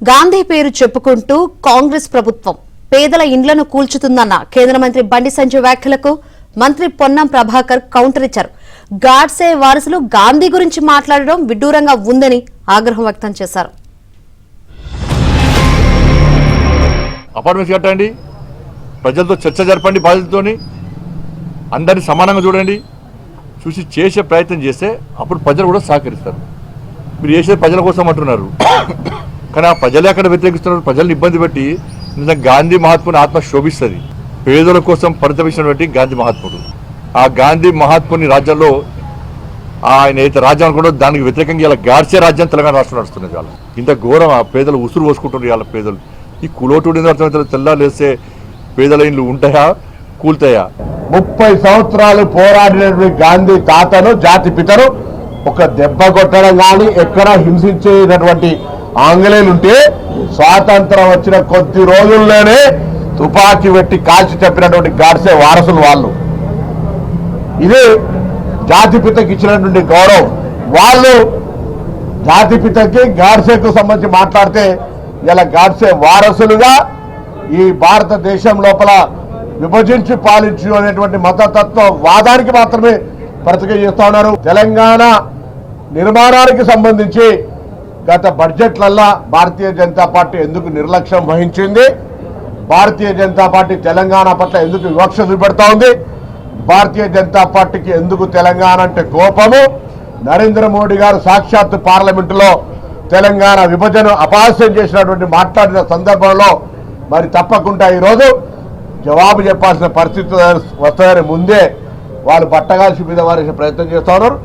గాంధీ పేరు చెప్పుకుంటూ కాంగ్రెస్ ప్రభుత్వం పేదల ఇండ్లను కూల్చుతుందన్న కేంద్ర మంత్రి బండి సంజయ్ వ్యాఖ్యలకు మంత్రి పొన్నం ప్రభాకర్ కౌంటర్ ఇచ్చారు. గాడ్సే వారసులు గాంధీ గురించి మాట్లాడడం విడ్డూరంగా ఉందని ఆగ్రహం వ్యక్తం చేశారు. అపార్ట్మెంట్స్ కట్టండి, ప్రజలతో చర్చ జరపండి, బాధ్యతతోని అందరినీ సమానంగా చూడండి, చూసి చేసే ప్రయత్నం చేస్తే అప్పుడు ప్రజలు కూడా సహకరిస్తారు. మీరు చేసేది ప్రజల కోసం అంటున్నారు, కానీ ఆ ప్రజలే అక్కడ వ్యతిరేకిస్తున్నారు. ప్రజల్ని ఇబ్బంది పెట్టి నిజంగా గాంధీ మహాత్ముని ఆత్మ శోభిస్తుంది. పేదల కోసం పరితపించినటువంటి గాంధీ మహాత్ముడు, ఆ గాంధీ మహాత్ముని రాజ్యంలో ఆయన అయితే రాజ్యం అనుకుంటో దానికి వ్యతిరేకంగా ఇలా గాడ్సే రాజ్యం తెలంగాణ రాష్ట్రం నడుస్తున్నది. వాళ్ళు ఇంత ఘోరం, ఆ పేదలు ఉసురు పోసుకుంటున్నారు. వాళ్ళ పేదలు ఈ కులోటుడిని అర్థమవుతుంది. తెల్లాలేస్తే పేదల ఇండ్లు ఉంటాయా, కూల్తాయా? 30 సంవత్సరాలు పోరాడినటువంటి గాంధీ తాతను, జాతి పితను ఒక దెబ్బ కొట్టడం కానీ ఎక్కడ హింసించేటటువంటి ఆంగ్లేయులు ఉంటే స్వాతంత్రం వచ్చిన కొద్ది రోజుల్లోనే తుపాకీ పెట్టి కాల్చి చెప్పినటువంటి గాడ్సే వారసులు వాళ్ళు. ఇది జాతిపితకి ఇచ్చినటువంటి గౌరవం. వాళ్ళు జాతిపితకి గాడ్సేకు సంబంధించి మాట్లాడితే ఇలా గాడ్సే వారసులుగా ఈ భారతదేశం లోపల విభజించి పాలించు అనేటువంటి మతతత్వ వాదానికి మాత్రమే ప్రతిజ్ఞ చేస్తా ఉన్నారు. తెలంగాణ నిర్మాణానికి సంబంధించి గత బడ్జెట్లల్లా భారతీయ జనతా పార్టీ ఎందుకు నిర్లక్ష్యం వహించింది, భారతీయ జనతా పార్టీ తెలంగాణ పట్ల ఎందుకు వివక్ష చూపెడతా ఉంది, భారతీయ జనతా పార్టీకి ఎందుకు తెలంగాణ అంటే కోపము, నరేంద్ర మోడీ గారు సాక్షాత్తు పార్లమెంటులో తెలంగాణ విభజన అపహాస్యం చేసినటువంటి మాట్లాడిన సందర్భంలో మరి తప్పకుండా ఈరోజు జవాబు చెప్పాల్సిన పరిస్థితి వస్తాయని ముందే వాళ్ళు పట్టగాల్సి మీద వారేసే ప్రయత్నం చేస్తూ ఉన్నారు.